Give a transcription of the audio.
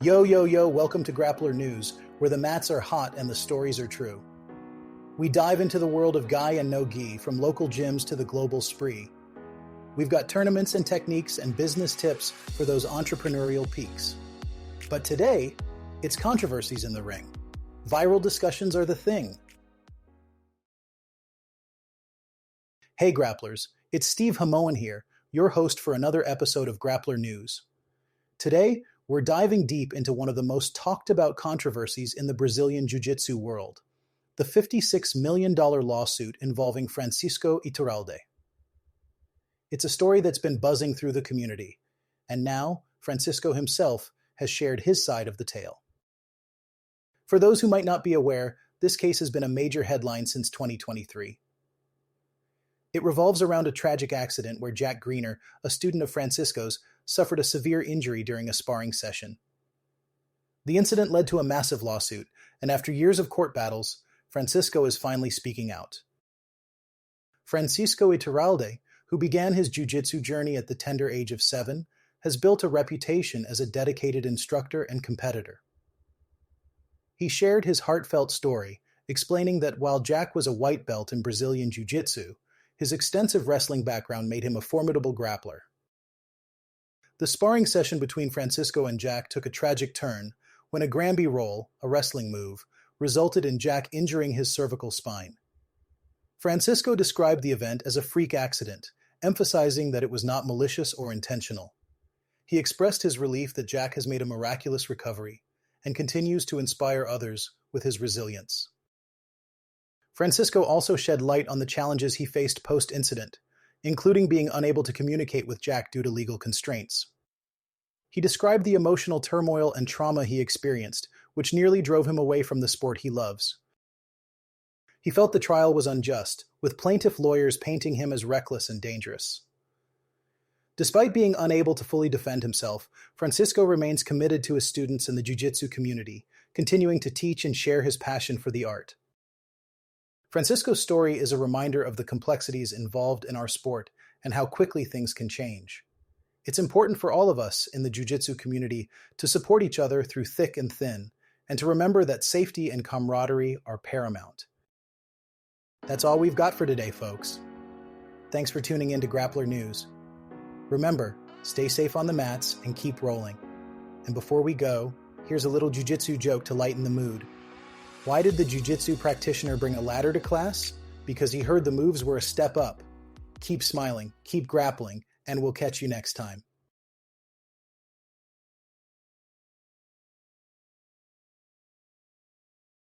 Yo, yo, yo, welcome to Grappler News, where the mats are hot and the stories are true. We dive into the world of Gi and no Gi, from local gyms to the global spree. We've got tournaments and techniques and business tips for those entrepreneurial peaks. But today, it's controversies in the ring. Viral discussions are the thing. Hey Grapplers, it's Steve Hamoen here, your host for another episode of Grappler News. Today, we're diving deep into one of the most talked about controversies in the Brazilian jiu-jitsu world, the $56 million lawsuit involving Francisco Iturralde. It's a story that's been buzzing through the community, and now Francisco himself has shared his side of the tale. For those who might not be aware, this case has been a major headline since 2023. It revolves around a tragic accident where Jack Greener, a student of Francisco's, suffered a severe injury during a sparring session. The incident led to a massive lawsuit, and after years of court battles, Francisco is finally speaking out. Francisco Iturralde, who began his jiu-jitsu journey at the tender age of 7, has built a reputation as a dedicated instructor and competitor. He shared his heartfelt story, explaining that while Jack was a white belt in Brazilian jiu-jitsu, his extensive wrestling background made him a formidable grappler. The sparring session between Francisco and Jack took a tragic turn when a Granby roll, a wrestling move, resulted in Jack injuring his cervical spine. Francisco described the event as a freak accident, emphasizing that it was not malicious or intentional. He expressed his relief that Jack has made a miraculous recovery and continues to inspire others with his resilience. Francisco also shed light on the challenges he faced post-incident, including being unable to communicate with Jack due to legal constraints. He described the emotional turmoil and trauma he experienced, which nearly drove him away from the sport he loves. He felt the trial was unjust, with plaintiff lawyers painting him as reckless and dangerous. Despite being unable to fully defend himself, Francisco remains committed to his students and the jiu-jitsu community, continuing to teach and share his passion for the art. Francisco's story is a reminder of the complexities involved in our sport and how quickly things can change. It's important for all of us in the jiu-jitsu community to support each other through thick and thin, and to remember that safety and camaraderie are paramount. That's all we've got for today, folks. Thanks for tuning in to Grappler News. Remember, stay safe on the mats and keep rolling. And before we go, here's a little jiu-jitsu joke to lighten the mood. Why did the jiu-jitsu practitioner bring a ladder to class? Because he heard the moves were a step up. Keep smiling, keep grappling, and we'll catch you next time.